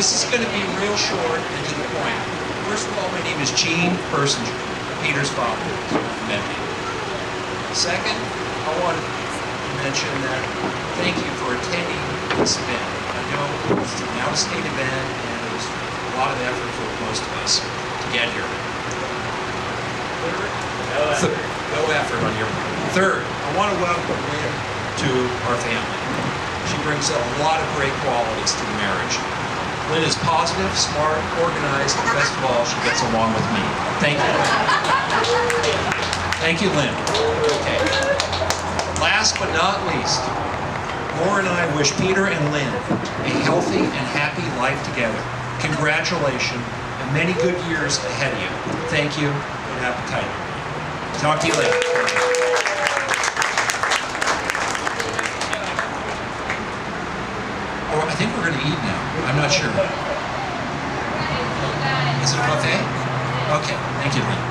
This is going to be real short and to the point. First of all, my name is Gene Persinger, Peter's father. Met me. Second, I want to mention that thank you for attending this event. I know it's an out-of-state event and it was a lot of effort for most of us to get here. No effort on your part. Third, I want to welcome Lynn to our family. She brings a lot of great qualities to the marriage. Lynn is positive, smart, organized, and best of all, she gets along with me. Thank you, Lynn. Thank you, Lynn. Okay. Last but not least, Laura and I wish Peter and Lynn a healthy and happy life together. Congratulations, and many good years ahead of you. Thank you. Good appetite. Talk to you later. Oh, I think we're going to eat now. I'm not sure. Is it a buffet? Okay, thank you, Lynn.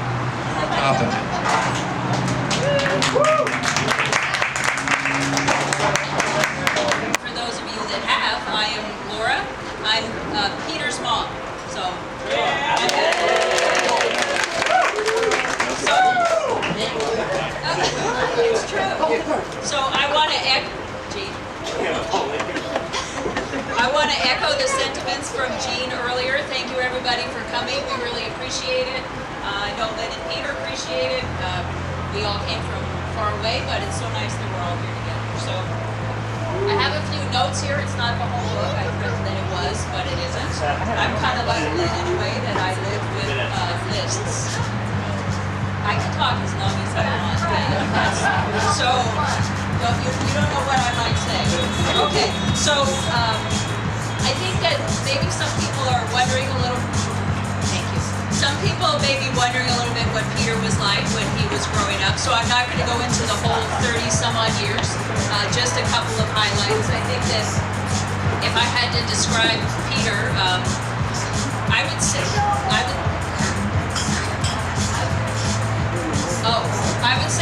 For those of you that have, I am Laura. I'm Peter's mom. So, it's true. So I want to echo the sentiments from Gene earlier. Thank you everybody for coming. We really appreciate it. I know Lynn and Peter appreciate it. We all came from far away, but it's so nice that we're all here together. So I have a few notes here. It's not the whole book. I wrote that it was, but it isn't. I'm kind of like Lynn in a way that I live with lists. I can talk as long as I want. So, you don't know what I might say. Okay, so I think that maybe some people are wondering a little. Thank you. Some people may be wondering a little bit what Peter was like when he was growing up. So I'm not going to go into the whole 30 some odd years. Just a couple of highlights. I think that if I had to describe Peter, I would say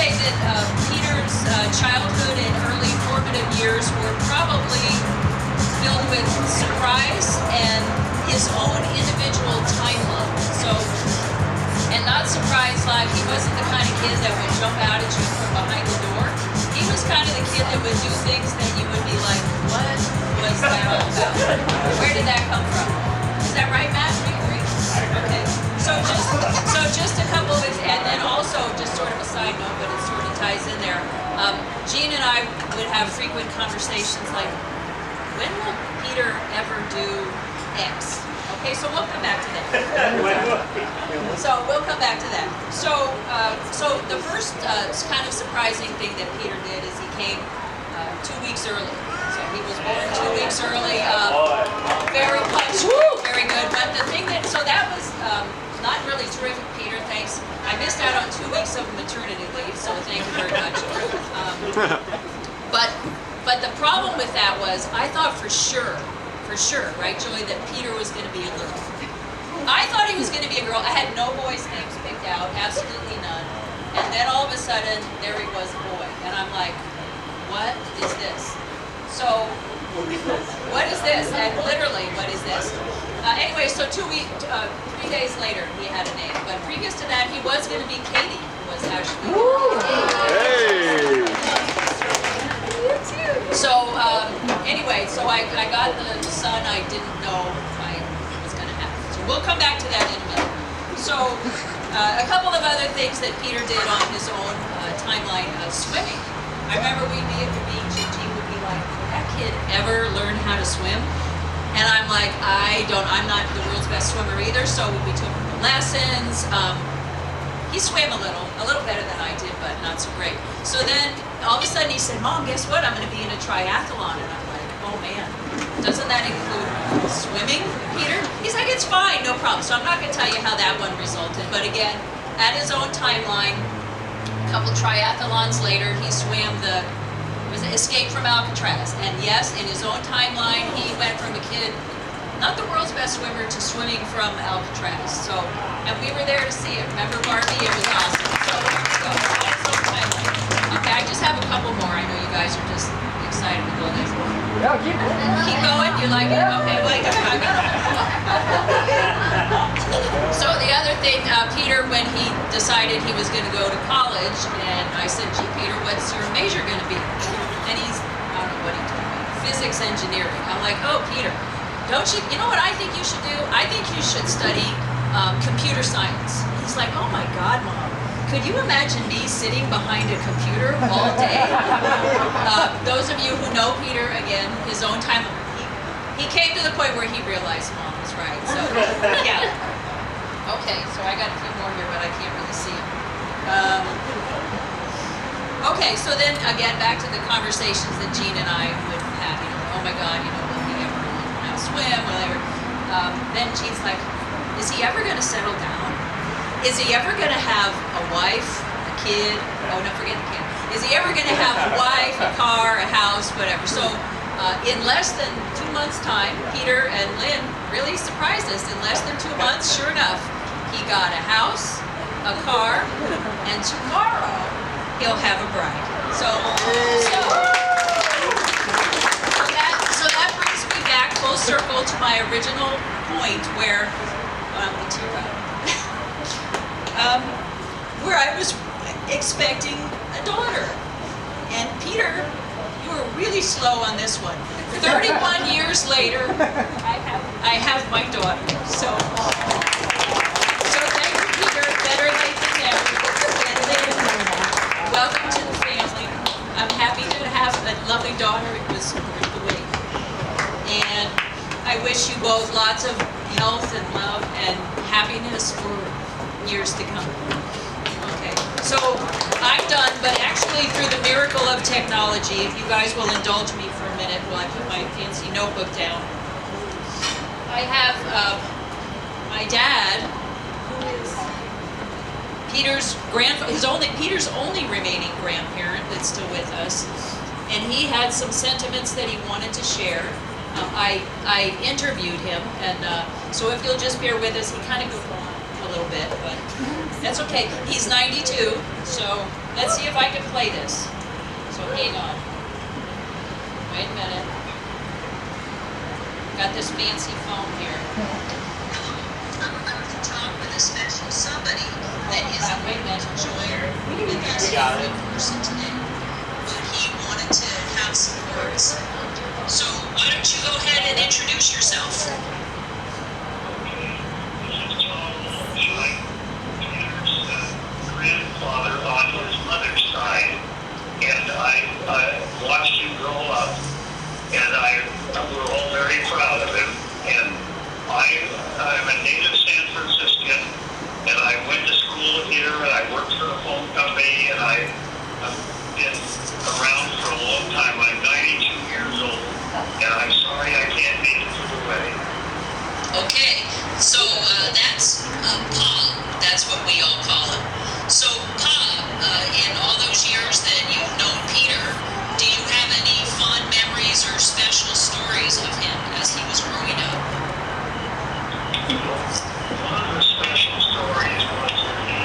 that Peter's childhood and early formative years were probably filled with surprise and his own individual timeline. So, and not surprise like he wasn't the kind of kid that would jump out at you from behind the door. He was kind of the kid that would do things that you would be like, what was that all about? Where did that come from? Is that right, Matt? Do you agree? Okay. So just a couple of, and then also just sort of a side note, but it sort of ties in there. Gene and I would have frequent conversations like, when will Peter ever do X? Okay, so we'll come back to that. So we'll come back to that. So the first kind of surprising thing that Peter did is he came 2 weeks early. So he was born 2 weeks early. Very punctual, very good. But the thing that, so that was not really terrific, Peter, thanks. I missed out on 2 weeks of maternity leave, so thank you very much. But the problem with that was, I thought for sure, right, Joey, that Peter was going to be a girl. I thought he was going to be a girl. I had no boys' names picked out, absolutely none. And then all of a sudden, there he was, a boy. And I'm like, what is this? So, what is this? And literally, what is this? Anyway, so 3 days later, he had a name. But previous to that, he was going to be Katie, who was actually. Hey! So, anyway, so I got the son I didn't know I was going to have. So we'll come back to that in a minute. So, a couple of other things that Peter did on his own timeline of swimming. I remember we'd be at the beach and Gene would be like, did that kid ever learn how to swim? And I'm like, I'm not the world's best swimmer either, so we took lessons. He swam a little better than I did, but not so great. So then, all of a sudden he said, Mom, guess what? I'm going to be in a triathlon. And I'm like, oh man, doesn't that include swimming, Peter? He's like, it's fine, no problem. So I'm not going to tell you how that one resulted. But again, at his own timeline, a couple triathlons later, he swam the Escape from Alcatraz. And yes, in his own timeline, he went from a kid, not the world's best swimmer, to swimming from Alcatraz. So, and we were there to see it. Remember Barbie? It was awesome. So at his own timeline. Okay, I just have a couple more. I know you guys are just excited to go there. Yeah, keep going. Keep going? You like it? Okay, well, I got So the other thing, Peter, when he decided he was going to go to college, and I said, "Gee, Peter, what's your major going to be?" And he's, I don't know what he told me, physics engineering. I'm like, "Oh, Peter, don't you? You know what I think you should do? I think you should study computer science." He's like, "Oh my God, Mom, could you imagine me sitting behind a computer all day?" Those of you who know Peter, again, his own time, he came to the point where he realized Mom was right. So, yeah. Okay, so I got a few more here, but I can't really see them. Okay, so then again, back to the conversations that Jean and I would have. You know, oh my God, you know, will he ever learn how to swim? Whatever. Then Jean's like, is he ever going to settle down? Is he ever going to have a wife, a kid? Oh, no, forget the kid. Is he ever going to have a wife, a car, a house, whatever? So in less than 2 months' time, Peter and Lynn really surprised us. In less than 2 months, sure enough, he got a house, a car, and tomorrow he'll have a bride. So that brings me back full circle to my original point where where I was expecting a daughter. And Peter, you were really slow on this one. 31 years later, I have my daughter. So thank you, Peter. Better late than never. And then, welcome to the family. I'm happy to have a lovely daughter. It was worth the wait. And I wish you both lots of health and love and happiness for years to come. Okay, so I'm done, but actually through the miracle of technology, if you guys will indulge me for a minute while I put my fancy notebook down. I have my dad, who is Peter's Peter's only remaining grandparent that's still with us, and he had some sentiments that he wanted to share. I interviewed him, and so if you'll just bear with us, he kind of goes on a little bit, but that's okay. He's 92, so let's see if I can play this. So hang on. Wait a minute. Got this fancy phone here. I'm about to talk with a special somebody that is a enjoyer and that's a good person today. But he wanted to have some words. So why don't you go ahead and introduce yourself? Grandfather on his mother's side, and I watched him grow up, and we're all very proud of him. And I'm a native San Franciscan, and I went to school here, and I worked for a phone company, and I've been around for a long time. I'm 92 years old, and I'm sorry I can't make it to the wedding. Okay, so that's Pa. That's what we all call him. So, Pa, in all those years that you've known Peter, do you have any fond memories or special stories of him as he was growing up? One of the special stories was that he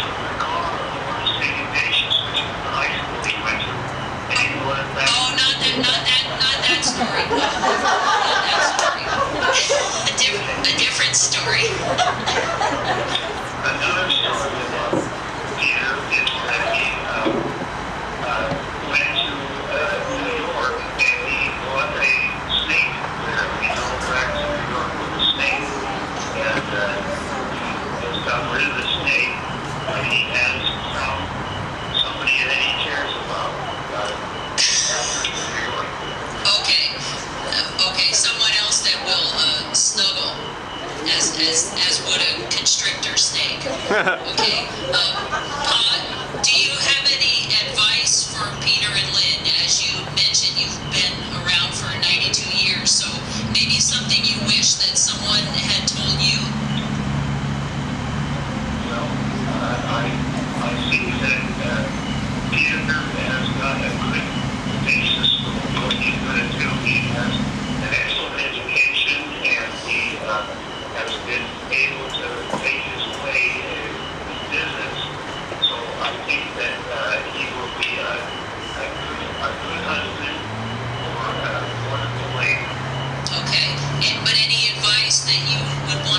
took the car over to St. Ignatius, which is the high school he went to, and he was that. Oh, not that story. Not that story. A different story. Another story about Peter is that he went to New York and he bought a snake there. He drove back to New York with a snake, and he just got rid of the snake, but he has found somebody that he cares about after New York. Okay, someone else that will snuggle as would a constrictor snake. Okay, Pa, do you have any advice for Peter and Lynn? As you mentioned, you've been around for 92 years, so maybe something you wish that someone had told you? Well, I think that Peter has got a good basis for what he's going to do. He has an excellent education, and he has been able to make his way in business. So I think that he will be a good husband or a wonderful lady. Okay, but any advice that you would want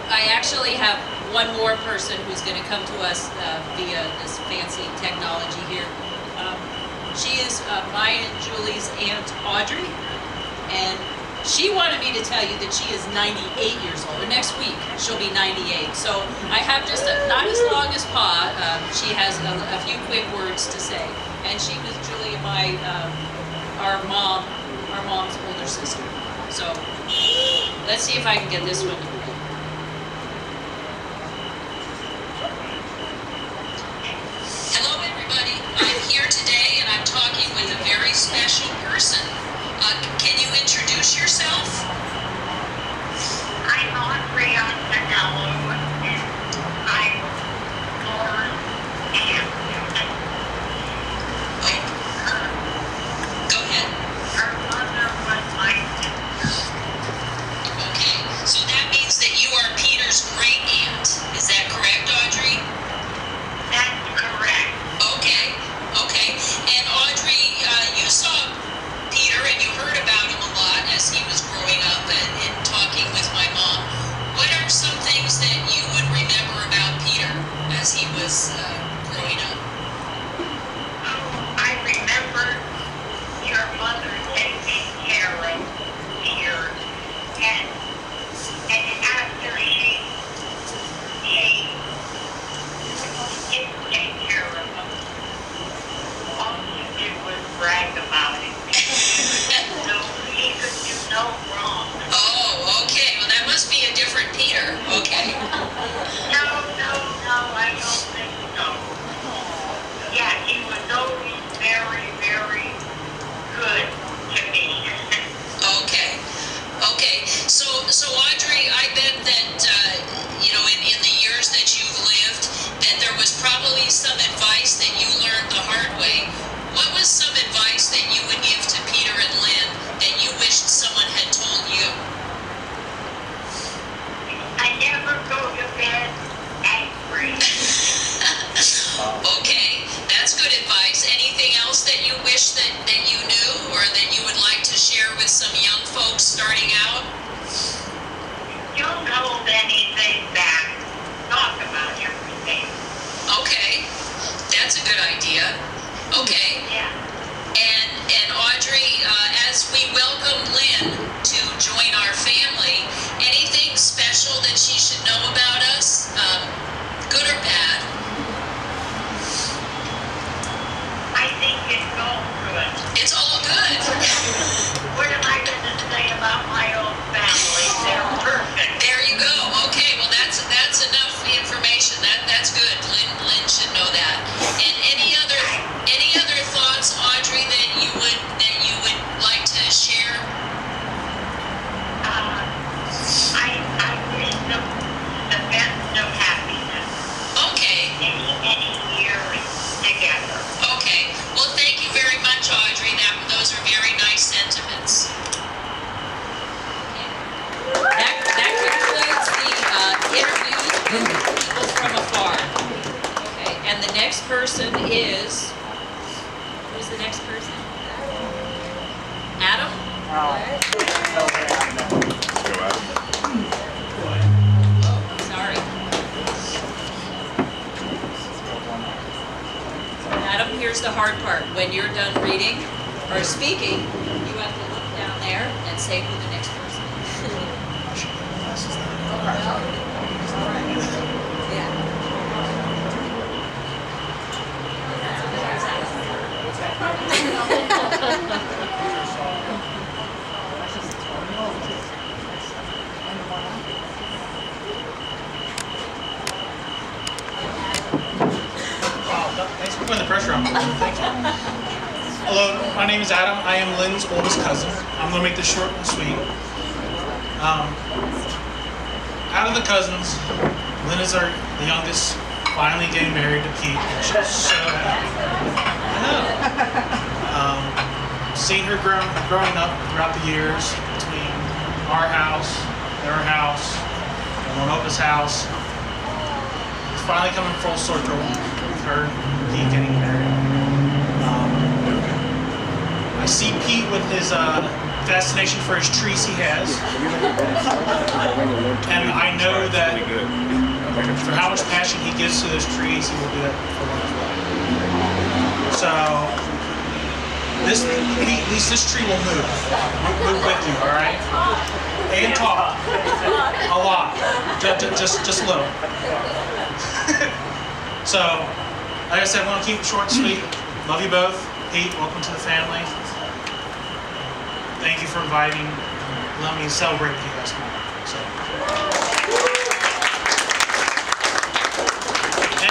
I actually have one more person who's going to come to us via this fancy technology here. She is Maya and Julie's Aunt Audrey, and she wanted me to tell you that she is 98 years old. Or next week, she'll be 98. So I have just not as long as Pa. She has a few quick words to say, and she was Julie and our mom's older sister. So let's see if I can get this one to play. Hello, everybody. I'm here today, and I'm talking with a very special person. Can you introduce yourself? I'm Audrey Antonello, and I'm born and Go ahead. her mother was my sister. Okay, so that means that you are Peter's great aunt. Is that correct, Audrey? That's correct. Okay. And Audrey, you saw Peter and you heard about him a lot as he was growing up and talking with my mom. What are some things that you would remember about Peter as he was growing up? I remember your mother taking care of Peter, and after she didn't take care of him, all she did was brag about it. So he could do no wrong. Oh, okay. Well, that must be a different Peter. Okay. No, I don't think so. Yeah, he was always very, very good to me. Okay. So Audrey, I bet that in the years that you've lived, that there was probably some advice that you learned the hard way. What was some advice that you would give to Peter and Lynn that you wished someone had told you? I never go to bed angry. Okay, that's good advice. Anything else that you wish that you knew or that you would like to share with some young folks starting out? Don't hold anything back. Talk about everything. Okay, that's a good idea. Okay. Yeah. And Audrey, as we welcome Lynn to join our family, anything special that she should know about us, good or bad? I think it's all good. It's all good. What am I going to say about my own family? They're perfect. There you go. Okay, well that's enough information. That's good. Lynn should know that. And any other thoughts, Audrey, that you would like to share? I wish the best of happiness. Okay. Any years together. Okay. Well, thank you very much, Audrey. Those are very nice sentiments. That concludes the interviews with people from afar. Okay. And the next person is. Who's the next person? Adam? Oh, sorry. Adam, here's the hard part. When you're done reading or speaking, you have to look down there and say who the next person Thanks for putting the pressure on me. Thank you. Hello, my name is Adam. I am Lynn's oldest cousin. I'm going to make this short and sweet. Out of the cousins, Lynn is the youngest, finally getting married to Pete. And she's so happy. I know. Seeing her growing up throughout the years between our house, their house, and Winoka's house, it's finally coming full circle with her and Pete getting married. I see Pete with his fascination for his trees he has. And I know that for how much passion he gives to those trees, he will do that for life. So, Pete, at least this tree will move with you, all right? And talk a lot, just a little. So, like I said, I want to keep it short and sweet. Love you both. Pete, welcome to the family. Thank you for inviting, letting me celebrate with you guys tonight. So.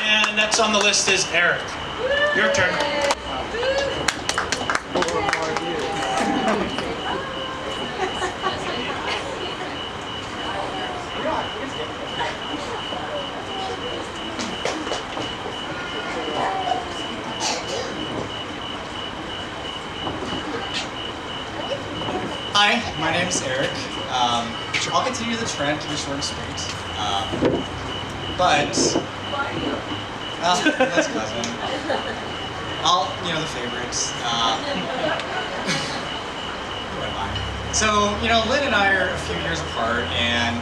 And next on the list is Eric. Your turn. Hi, my name's Eric. I'll continue the trend, keep it short and sweet. That's cousin. The favorites. Who am I? So, Lynn and I are a few years apart, and,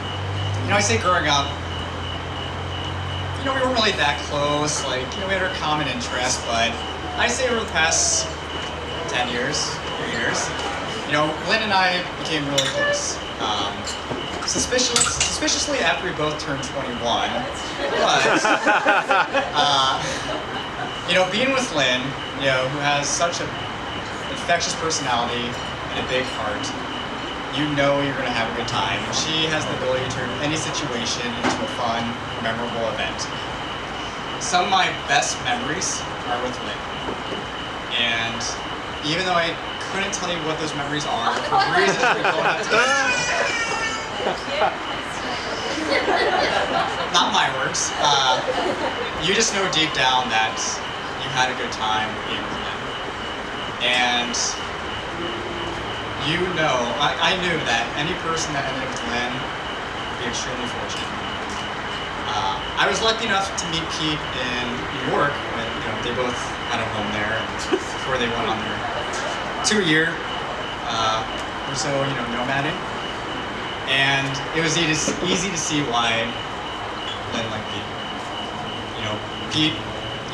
I say growing up, we weren't really that close, we had our common interests, but I'd say over the past 10 years, Lynn and I became really close. Suspiciously after we both turned 21. But, being with Lynn, who has such an infectious personality and a big heart, you're going to have a good time. And she has the ability to turn any situation into a fun, memorable event. Some of my best memories are with Lynn. And even though I couldn't tell you what those memories are for reasons we don't have to get into. Not my words. You just know deep down that you had a good time being with Lynn. And I knew that any person that ended up with Lynn would be extremely fortunate. I was lucky enough to meet Pete in New York when they both had a home there before they went on their 2-year or so, nomading. And it was easy to see why Lynn liked Pete. Pete,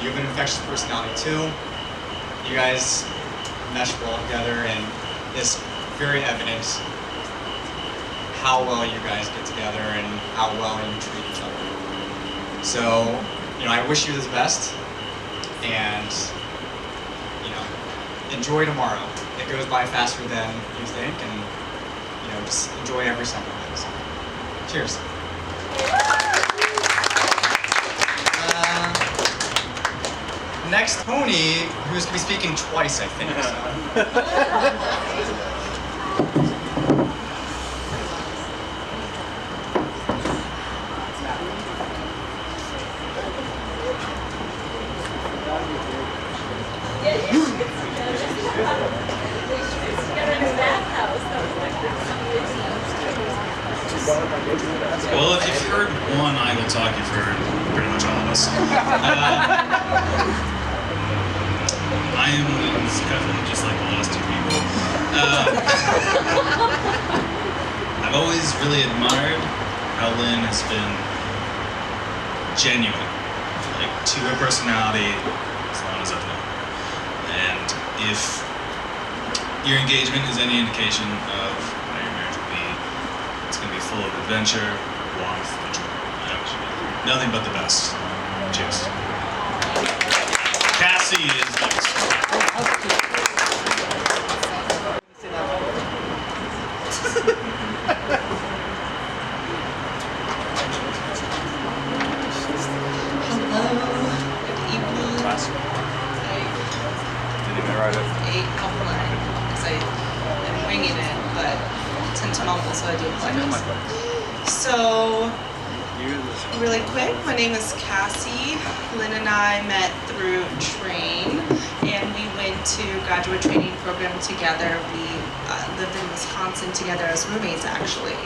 you have an infectious personality too. You guys mesh well together, and it's very evident how well you guys get together and how well you treat each other. So, I wish you the best, and enjoy tomorrow. It goes by faster than you think, and just enjoy every second of it. So, cheers. Next, Tony, who's going to be speaking twice, I think. Well, if you've heard one idle talk, you've heard pretty much all of us. I am Scuffin, just like the last two people. I've always really admired how Lynn has been genuine, to her personality, as long as I've known her. And if your engagement is any indication of how your marriage will be, it's going to be full of adventure, warmth, and joy. Nothing but the best. Cheers. Cassie is next. I'm winging it, but tend to mumble, so I do apologize. So, really quick, my name is Cassie. Lynn and I met through Train, and we went to graduate training program together. We lived in Wisconsin together as roommates, actually.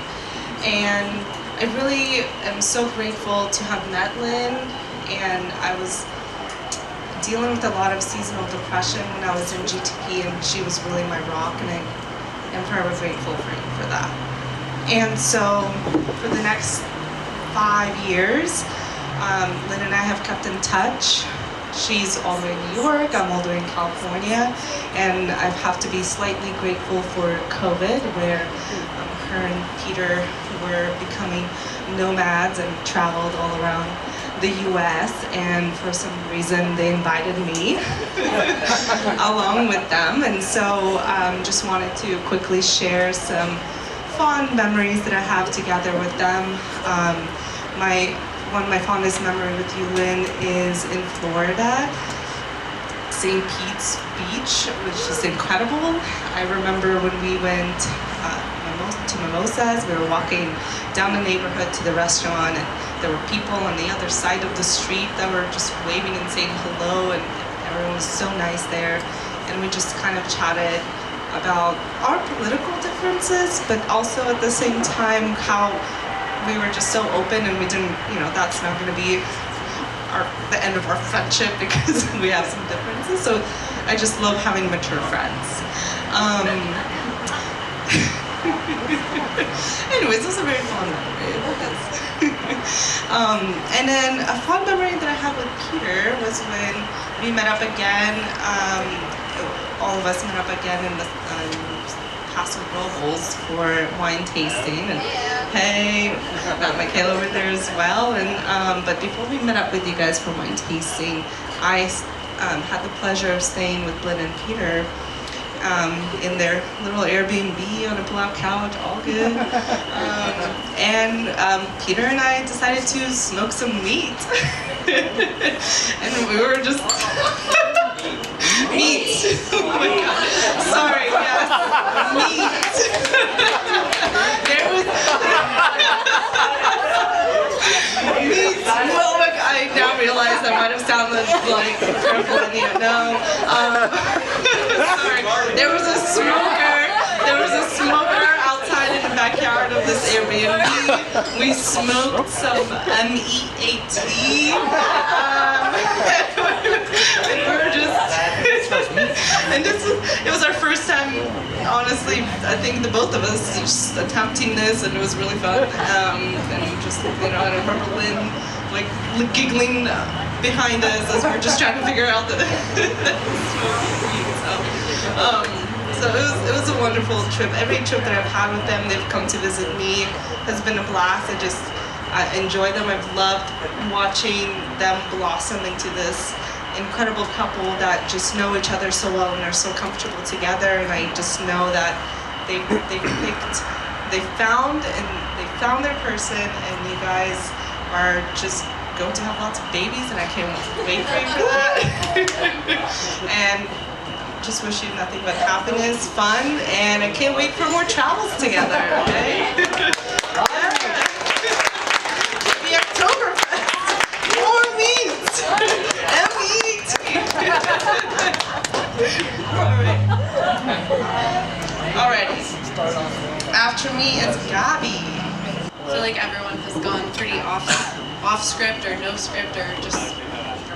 And I really am so grateful to have met Lynn, and I was dealing with a lot of seasonal depression when I was in GTP, and she was really my rock, and I am forever grateful for that. And so for the next 5 years, Lynn and I have kept in touch. She's all the way in New York, I'm all the way in California, and I have to be slightly grateful for COVID, where her and Peter were becoming nomads and traveled all around the US, and for some reason they invited me along with them. And so just wanted to quickly share some fond memories that I have together with them. One of my fondest memories with you, Lynn, is in Florida, St. Pete's Beach, which is incredible. I remember when we went to Mimosas, we were walking down the neighborhood to the restaurant, and there were people on the other side of the street that were just waving and saying hello, and everyone was so nice there. And we just kind of chatted about our political differences, but also at the same time how we were just so open, and we didn't, that's not going to be the end of our friendship because we have some differences. So I just love having mature friends. Anyways, those are very fond memories. And then a fond memory that I have with Peter was when we met up again. All of us met up again in the Paso Robles for wine tasting, and hey, I've got Michaela over there as well. And but before we met up with you guys for wine tasting, I had the pleasure of staying with Lynn and Peter in their little Airbnb on a pull-out couch, all good. And Peter and I decided to smoke some meat, and we were just. Meat. Oh my God. Sorry, yes. Meat. There was meat. Well, look, I now realize I might have sounded like California. No. Sorry. There was a smoker outside in the backyard of this Airbnb. We smoked some MEAT. And we were just, and it was our first time, honestly, I think the both of us just attempting this, and it was really fun. And just, I remember Lynn like giggling behind us as we were just trying to figure out the so it was a wonderful trip. Every trip that I've had with them, they've come to visit me, has been a blast. I enjoy them. I've loved watching them blossom into this incredible couple that just know each other so well and are so comfortable together. And I just know that they found their person, and you guys are just going to have lots of babies, and I can't wait for you for that. And just wish you nothing but happiness, fun, and I can't wait for more travels together. Okay. The Oktoberfest. More meat. M-E-A-T. Alrighty. After me is Gabby. I feel like everyone has gone pretty off script or no script, or just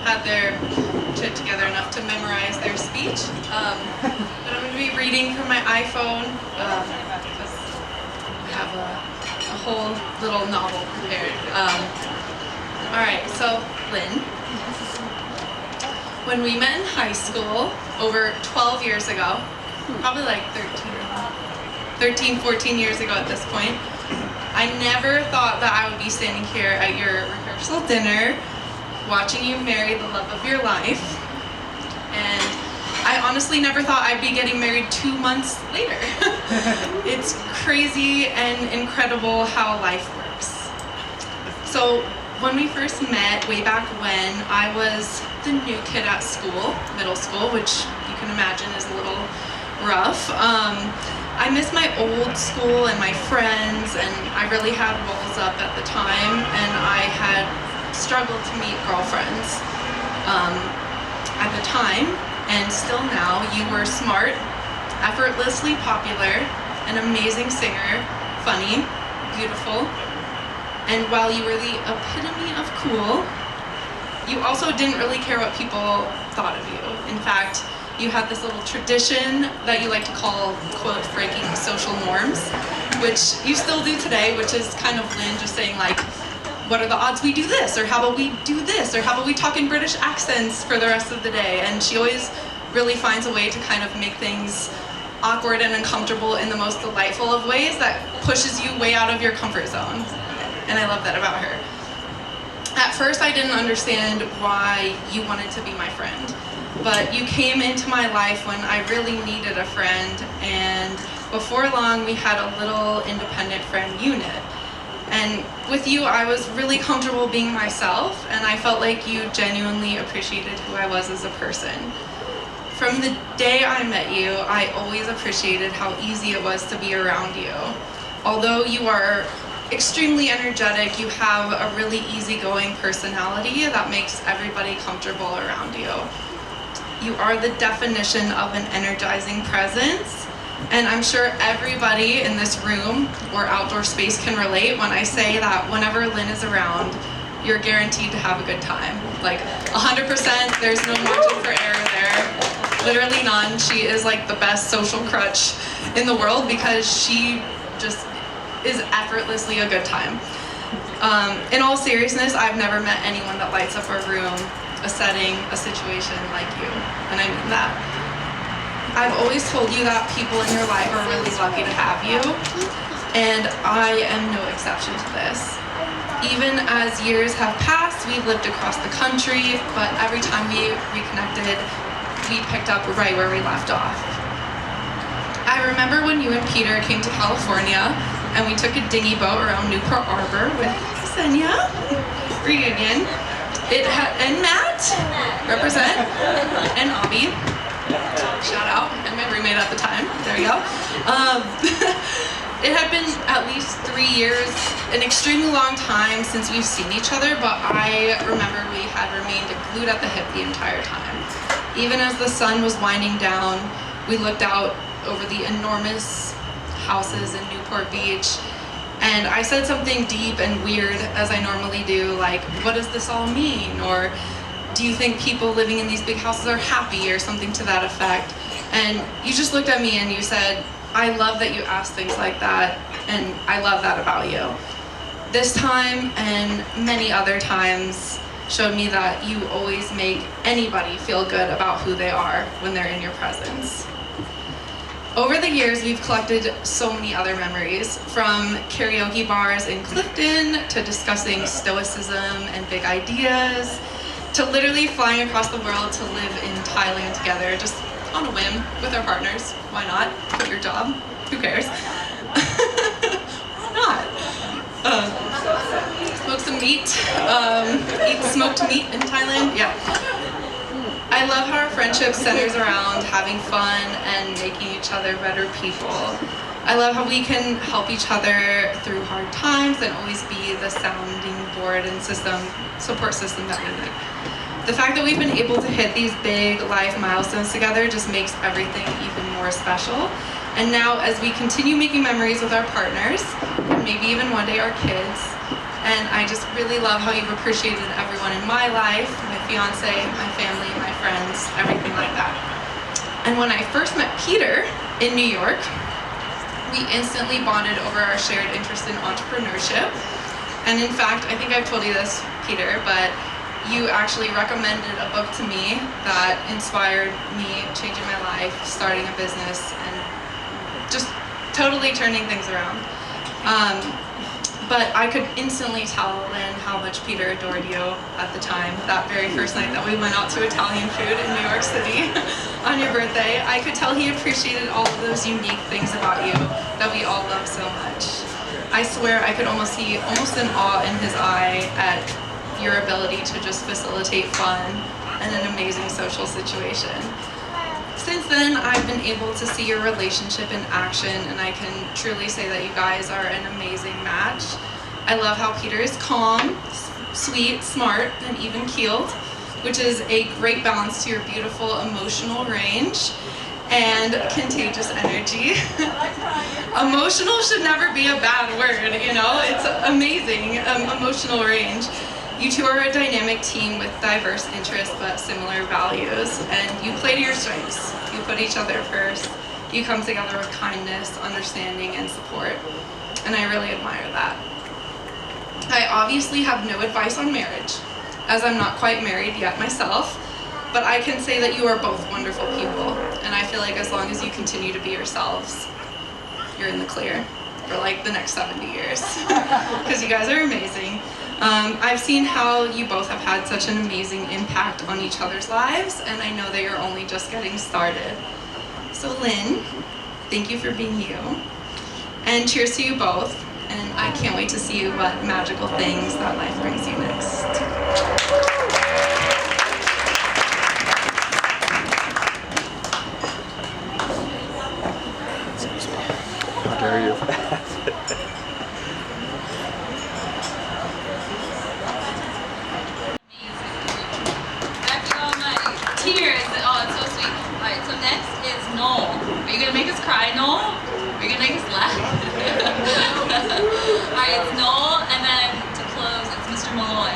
had their shit together enough to memorize their speech. But I'm going to be reading from my iPhone. I have a whole little novel prepared. Alright, so Lynn. When we met in high school over 12 years ago, probably like 13, 14 years ago at this point, I never thought that I would be standing here at your rehearsal dinner watching you marry the love of your life. And I honestly never thought I'd be getting married 2 months later. It's crazy and incredible how life works. So when we first met, way back when, I was the new kid at school, middle school, which you can imagine is a little rough. I missed my old school and my friends, and I really had walls up at the time, and I had struggled to meet girlfriends. At the time, and still now, you were smart, effortlessly popular, an amazing singer, funny, beautiful, and while you were the epitome of cool, you also didn't really care what people thought of you. In fact, you had this little tradition that you like to call, quote, breaking social norms, which you still do today, which is kind of Lynn just saying like, what are the odds we do this? Or how about we do this? Or how about we talk in British accents for the rest of the day? And she always really finds a way to kind of make things awkward and uncomfortable in the most delightful of ways that pushes you way out of your comfort zone. And I love that about her. At first, I didn't understand why you wanted to be my friend, but you came into my life when I really needed a friend, and before long, we had a little independent friend unit. And with you, I was really comfortable being myself, and I felt like you genuinely appreciated who I was as a person. From the day I met you, I always appreciated how easy it was to be around you. Although you are extremely energetic, you have a really easygoing personality that makes everybody comfortable around you. You are the definition of an energizing presence, and I'm sure everybody in this room or outdoor space can relate when I say that whenever Lynn is around, you're guaranteed to have a good time. Like 100%, there's no margin for error there. Literally none. She is like the best social crutch in the world because she just is effortlessly a good time. In all seriousness, I've never met anyone that lights up a room, a setting, a situation like you, and I mean that. I've always told you that people in your life are really lucky to have you, and I am no exception to this. Even as years have passed, we've lived across the country, but every time we reconnected, we picked up right where we left off. I remember when you and Peter came to California, and we took a dinghy boat around Newport Harbor with Ksenia, reunion. And Matt, represent, and Abby, shout out, and my roommate at the time, there you go. It had been at least 3 years, an extremely long time since we've seen each other, but I remember we had remained glued at the hip the entire time. Even as the sun was winding down, we looked out over the enormous houses in Newport Beach, and I said something deep and weird, as I normally do, like, what does this all mean? Or, do you think people living in these big houses are happy, or something to that effect? And you just looked at me and you said, I love that you ask things like that, and I love that about you. This time, and many other times, showed me that you always make anybody feel good about who they are when they're in your presence. Over the years, we've collected so many other memories, from karaoke bars in Clifton, to discussing stoicism and big ideas, to literally flying across the world to live in Thailand together, just on a whim, with our partners. Why not? Quit your job. Who cares? Why not? Smoke some meat. Eat smoked meat in Thailand. Yeah. I love how our friendship centers around having fun and making each other better people. I love how we can help each other through hard times and always be the sounding board and support system that we need. The fact that we've been able to hit these big life milestones together just makes everything even more special. And now, as we continue making memories with our partners, and maybe even one day our kids, and I just really love how you've appreciated everyone in my life, my fiance, my family, my friends, everything like that. And when I first met Peter in New York, we instantly bonded over our shared interest in entrepreneurship. And in fact, I think I've told you this, Peter, but you actually recommended a book to me that inspired me, changing my life, starting a business, and just totally turning things around. But I could instantly tell Lynn how much Peter adored you at the time, that very first night that we went out to Italian food in New York City on your birthday. I could tell he appreciated all of those unique things about you that we all love so much. I swear I could almost see an awe in his eye at your ability to just facilitate fun and an amazing social situation. Since then, I've been able to see your relationship in action, and I can truly say that you guys are an amazing match. I love how Peter is calm, sweet, smart, and even-keeled, which is a great balance to your beautiful emotional range and contagious energy. Emotional should never be a bad word, you know? It's amazing, emotional range. You two are a dynamic team with diverse interests but similar values, and you play to your strengths. You put each other first. You come together with kindness, understanding, and support, and I really admire that. I obviously have no advice on marriage, as I'm not quite married yet myself, but I can say that you are both wonderful people, and I feel like as long as you continue to be yourselves, you're in the clear for like the next 70 years, because you guys are amazing. I've seen how you both have had such an amazing impact on each other's lives, and I know that you're only just getting started. So Lynn, thank you for being you, and cheers to you both, and I can't wait to see what magical things that life brings you next. How dare you? After all my tears, oh, it's so sweet. All right, so next is Noel. Are you gonna make us cry, Noel? Are you gonna make us laugh? All right, it's Noel, and then to close, it's Mr. Malloy.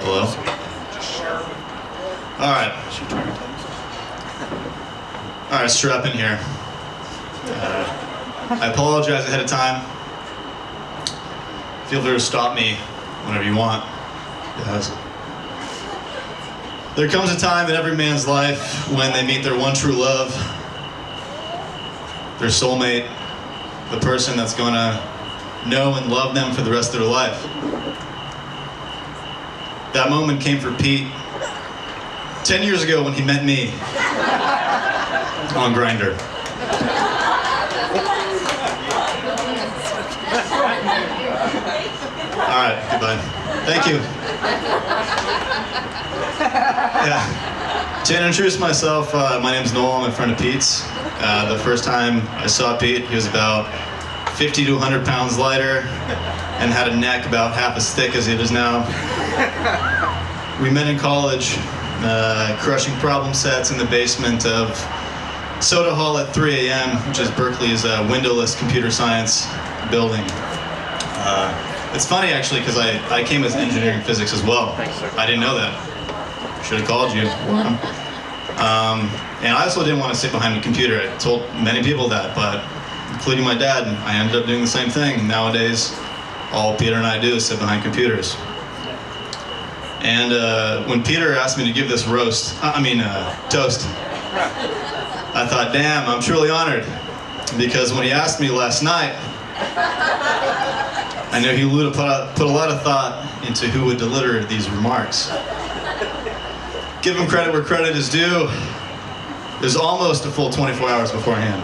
Hello? Alright. Alright, strap in here. I apologize ahead of time. Feel free to stop me whenever you want. Yes. There comes a time in every man's life when they meet their one true love, their soulmate, the person that's gonna know and love them for the rest of their life. That moment came for Pete 10 years ago when he met me on Grindr. All right, goodbye. Thank you. Yeah. To introduce myself, my name's Noel. I'm a friend of Pete's. The first time I saw Pete, he was about 50 to 100 pounds lighter and had a neck about half as thick as it is now. We met in college, crushing problem sets in the basement of Soda Hall at 3 a.m., which is Berkeley's windowless computer science building. It's funny actually, because I came as engineering physics as well. I didn't know that. Should have called you. And I also didn't want to sit behind a computer. I told many people that, but including my dad, and I ended up doing the same thing. Nowadays, all Peter and I do is sit behind computers. And when Peter asked me to give this toast, I thought, damn, I'm truly honored. Because when he asked me last night, I know he would have put a lot of thought into who would deliver these remarks. Give him credit where credit is due. There's almost a full 24 hours beforehand.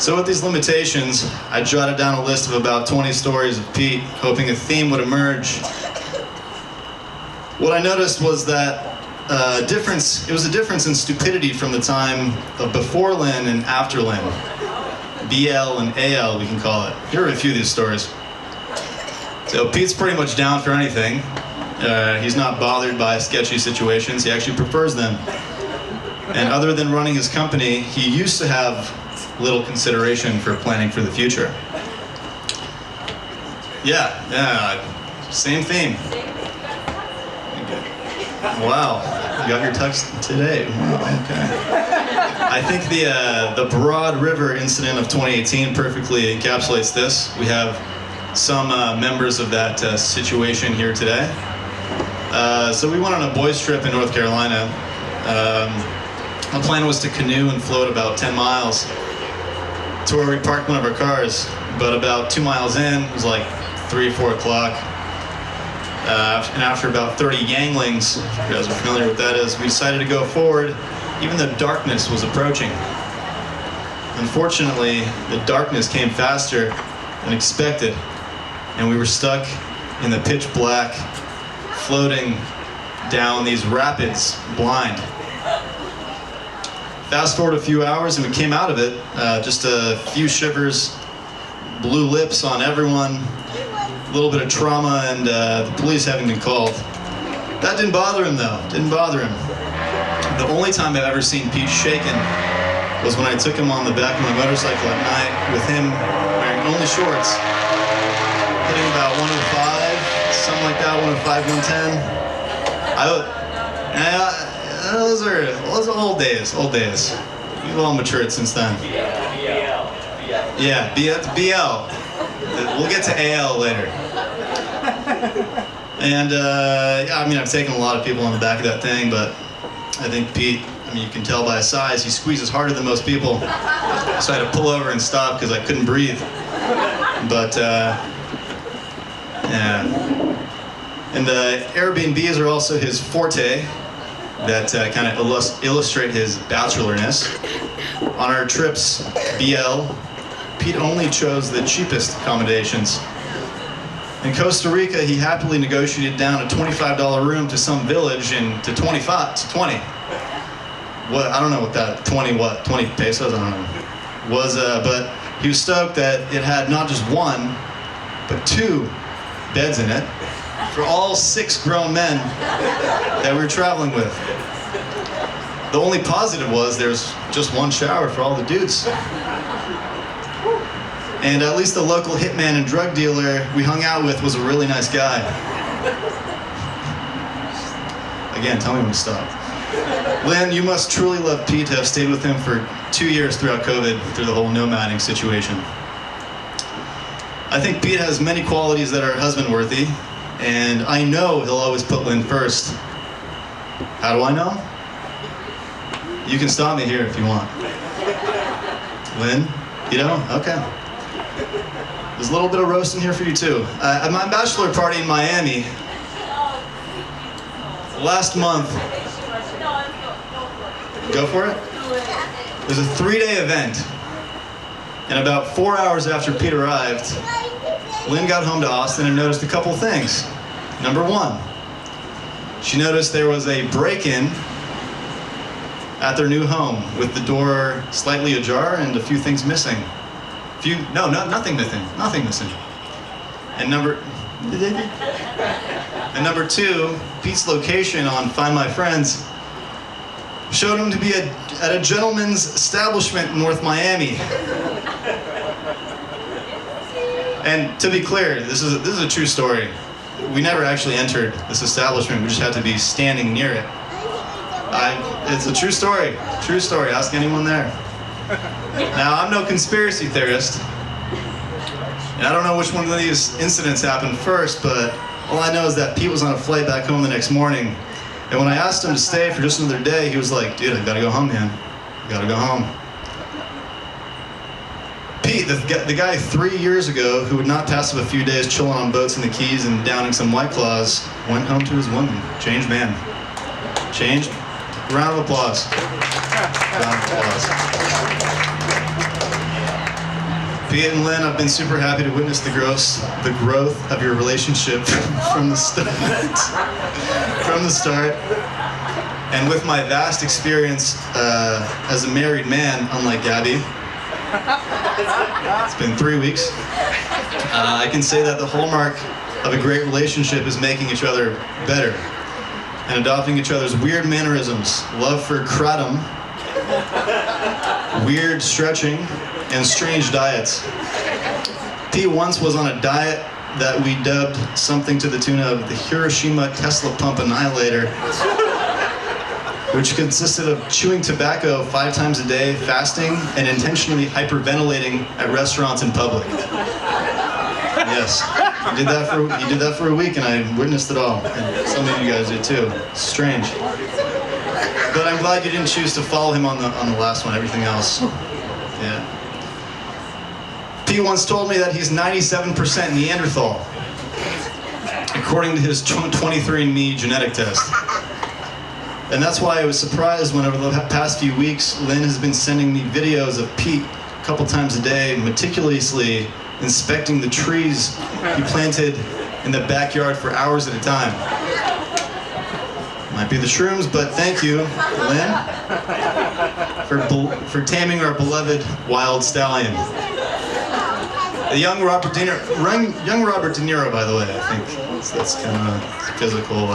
So with these limitations, I jotted down a list of about 20 stories of Pete, hoping a theme would emerge. What I noticed was that it was a difference in stupidity from the time of before Lynn and after Lynn. BL and AL, we can call it. Here are a few of these stories. So Pete's pretty much down for anything. He's not bothered by sketchy situations, he actually prefers them. And other than running his company, he used to have little consideration for planning for the future. Yeah, same theme. Wow, you got your tux today. Wow, okay. I think the Broad River incident of 2018 perfectly encapsulates this. We have some members of that situation here today. So we went on a boys trip in North Carolina. The plan was to canoe and float about 10 miles to where we parked one of our cars. But about 2 miles in, it was like 3 or 4 o'clock. And after about 30 yanglings, if you guys are familiar with that is, we decided to go forward, even though darkness was approaching. Unfortunately, the darkness came faster than expected, and we were stuck in the pitch black, floating down these rapids blind. Fast forward a few hours and we came out of it, just a few shivers, blue lips on everyone, a little bit of trauma, and the police having been called. That didn't bother him though, didn't bother him. The only time I've ever seen Pete shaken was when I took him on the back of my motorcycle at night with him wearing only shorts, hitting about 105, something like that, 105, 110. Those are old days, old days. We've all matured since then. Yeah, BL. We'll get to AL later. And yeah, I mean, I've taken a lot of people on the back of that thing, but I think Pete, I mean, you can tell by his size, he squeezes harder than most people. So I had to pull over and stop because I couldn't breathe. But yeah. And Airbnbs are also his forte. That kind of illustrate his bachelorness. On our trips, BL, Pete only chose the cheapest accommodations. In Costa Rica, he happily negotiated down a $25 room to some village and to 20. What, I don't know what that, 20 pesos, I don't know. Was, but he was stoked that it had not just one, but 2 beds in it for all 6 grown men that we were traveling with. The only positive was there's just one shower for all the dudes. And at least the local hitman and drug dealer we hung out with was a really nice guy. Again, tell me when to stop. Lynn, you must truly love Pete to have stayed with him for 2 years throughout COVID, through the whole nomading situation. I think Pete has many qualities that are husband-worthy, and I know he'll always put Lynn first. How do I know? You can stop me here if you want. Lynn, you know? Okay. There's a little bit of roast in here for you too. At my bachelor party in Miami, last month, go for it? It was a 3-day event. And about 4 hours after Pete arrived, Lynn got home to Austin and noticed a couple things. Number 1, she noticed there was a break-in at their new home with the door slightly ajar and a few things missing. Nothing missing. And number 2, Pete's location on Find My Friends showed him to be at a gentleman's establishment in North Miami. And to be clear, this is a true story. We never actually entered this establishment. We just had to be standing near it. It's a true story. True story. Ask anyone there. Now, I'm no conspiracy theorist, and I don't know which one of these incidents happened first, but all I know is that Pete was on a flight back home the next morning, and when I asked him to stay for just another day, he was like, dude, I gotta go home, man. I gotta go home. Pete, the guy 3 years ago who would not pass up a few days chilling on boats in the Keys and downing some White Claws, went home to his woman. Changed man. Changed. Round of applause. Round of applause. Pete and Lynn, I've been super happy to witness the growth of your relationship from the start. And with my vast experience as a married man, unlike Gabby, it's been 3 weeks, I can say that the hallmark of a great relationship is making each other better and adopting each other's weird mannerisms, love for kratom, weird stretching, and strange diets. Pete once was on a diet that we dubbed something to the tune of the Hiroshima Tesla Pump Annihilator, which consisted of chewing tobacco 5 times a day, fasting, and intentionally hyperventilating at restaurants in public. Yes, he did that for a week, and I witnessed it all. And some of you guys did too. It's strange. But I'm glad you didn't choose to follow him on the last one. Everything else, yeah. Pete once told me that he's 97% Neanderthal, according to his 23andMe genetic test. And that's why I was surprised when over the past few weeks, Lynn has been sending me videos of Pete a couple times a day, meticulously inspecting the trees he planted in the backyard for hours at a time. Might be the shrooms, but thank you, Lynn, for taming our beloved wild stallion. The young Robert De Niro, by the way, I think that's kind of a physical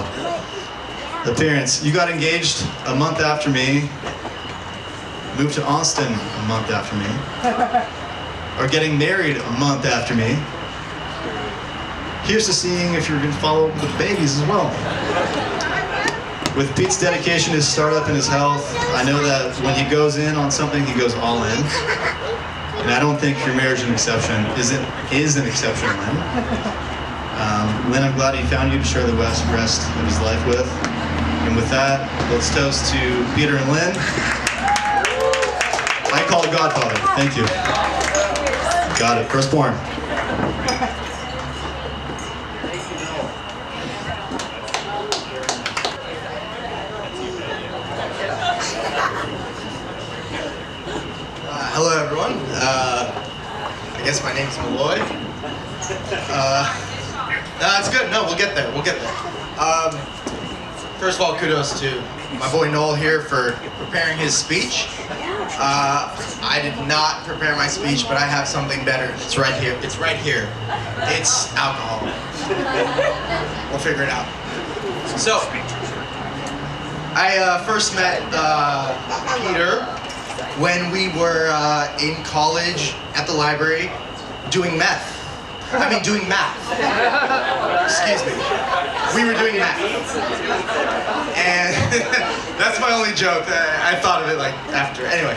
appearance. You got engaged a month after me, moved to Austin a month after me, are getting married a month after me. Here's to seeing if you're going to follow up with babies as well. With Pete's dedication, his startup, and his health, I know that when he goes in on something, he goes all in. And I don't think your marriage is an exception, is an exception, Lynn. Lynn, I'm glad he found you to share the rest of his life with. And with that, let's toast to Peter and Lynn. I call it Godfather. Thank you. Got it. Firstborn. Hello, everyone. I guess my name's Malloy. No, it's good. No, we'll get there. We'll get there. First of all, kudos to my boy Noel here for preparing his speech. I did not prepare my speech, but I have something better. It's right here. It's right here. It's alcohol. We'll figure it out. So, I first met Peter when we were in college at the library doing math. Excuse me. We were doing math. And that's my only joke. I thought of it like after. Anyway.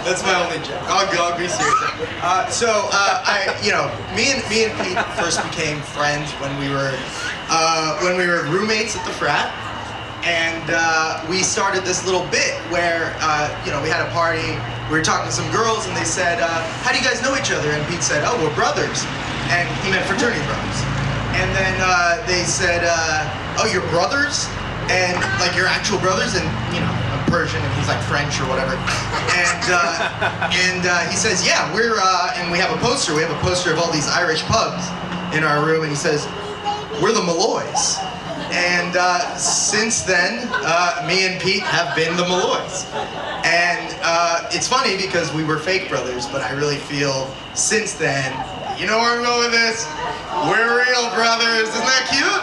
That's my only joke. I'll be serious. Me and Pete first became friends when we were roommates at the frat. And we started this little bit where, we had a party, we were talking to some girls, and they said, how do you guys know each other? And Pete said, oh, we're brothers. And he meant fraternity brothers. And then they said, oh, you're brothers? And, like, you're actual brothers? And, I'm Persian, and he's, like, French or whatever. And he says, yeah, and we have a poster. We have a poster of all these Irish pubs in our room, and he says, we're the Malloys. And since then, me and Pete have been the Malloys. And it's funny because we were fake brothers, but I really feel since then, you know where I'm going with this? We're real brothers. Isn't that cute?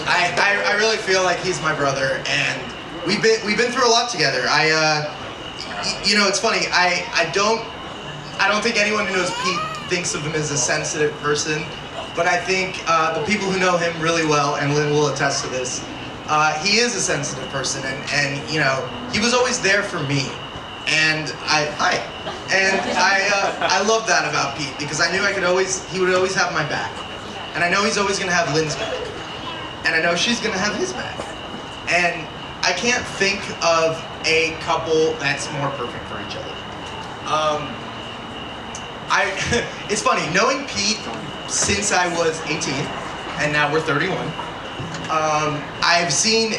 I really feel like he's my brother, and we've been through a lot together. It's funny. I don't think anyone who knows Pete thinks of him as a sensitive person. But I think the people who know him really well, and Lynn will attest to this, he is a sensitive person, and he was always there for me, and I love that about Pete because I knew he would always have my back, and I know he's always gonna have Lynn's back, and I know she's gonna have his back, and I can't think of a couple that's more perfect for each other. It's funny knowing Pete. Since I was 18, and now we're 31, I've seen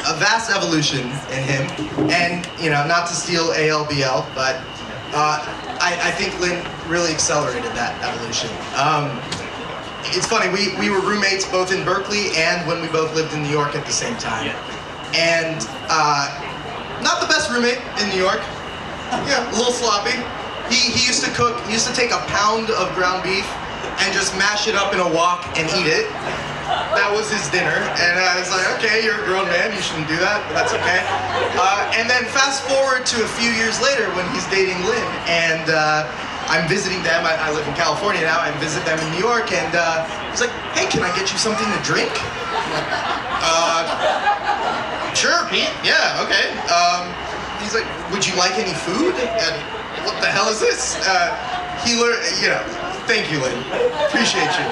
a vast evolution in him, and not to steal ALBL, but I think Lynn really accelerated that evolution. It's funny, we were roommates both in Berkeley and when we both lived in New York at the same time, and not the best roommate in New York. Yeah, a little sloppy. He used to cook. He used to take a pound of ground beef and just mash it up in a wok and eat it. That was his dinner, and I was like, okay, you're a grown man, you shouldn't do that, but that's okay. And then fast forward to a few years later when he's dating Lynn, and I'm visiting them. I live in California now, and visit them in New York, and he's like, hey, can I get you something to drink? I'm like, sure, Pete, yeah, okay. He's like, would you like any food? And what the hell is this? He learned, thank you, Lynn. Appreciate you.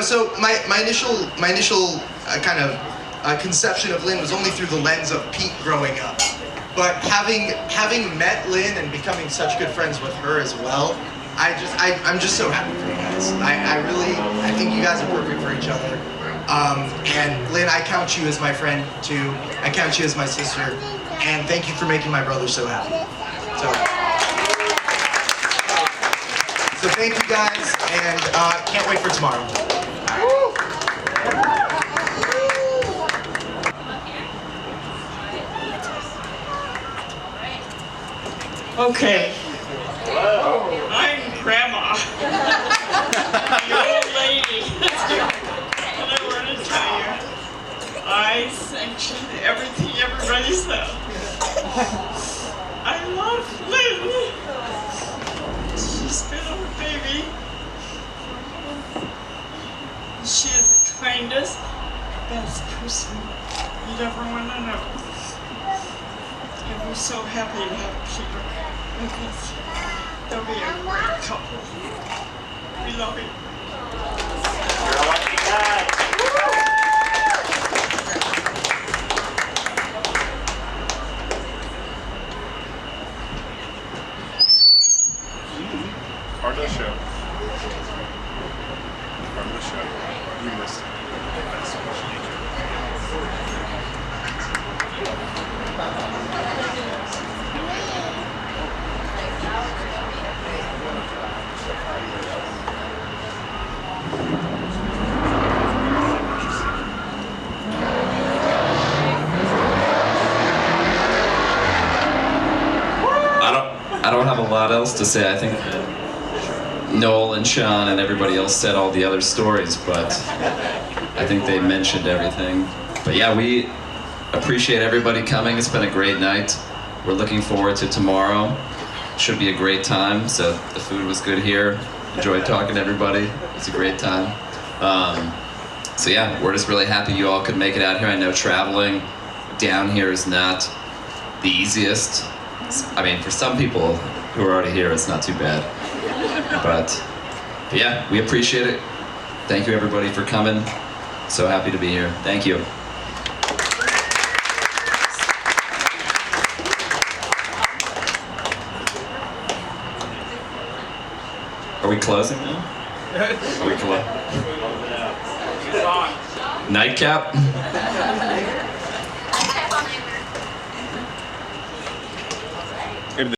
So my initial kind of conception of Lynn was only through the lens of Pete growing up. But having met Lynn and becoming such good friends with her as well, I'm just so happy for you guys. I think you guys are perfect for each other. And Lynn, I count you as my friend too. I count you as my sister. And thank you for making my brother so happy. So. So thank you guys, and can't wait for tomorrow. Okay. I'm Grandma. The old lady. And I want to tell you, I sanctioned everything everybody said. I love Lynn. She's been our baby. She is the kindest, best person you'd ever want to know. And we're so happy to have Peter with us. They'll be a great couple. We love you. You're a lucky guy. Part of the show. Part of the show. You missed it. I don't have a lot else to say. I think that Noel and Sean and everybody else said all the other stories, but I think they mentioned everything. But yeah, we appreciate everybody coming. It's been a great night. We're looking forward to tomorrow. Should be a great time. So the food was good here. Enjoyed talking to everybody. It's a great time. So yeah, we're just really happy you all could make it out here. I know traveling down here is not the easiest. I mean, for some people who are already here, it's not too bad. But yeah, we appreciate it. Thank you everybody for coming. So happy to be here. Thank you. Are we closing now? Are we closing? Nightcap?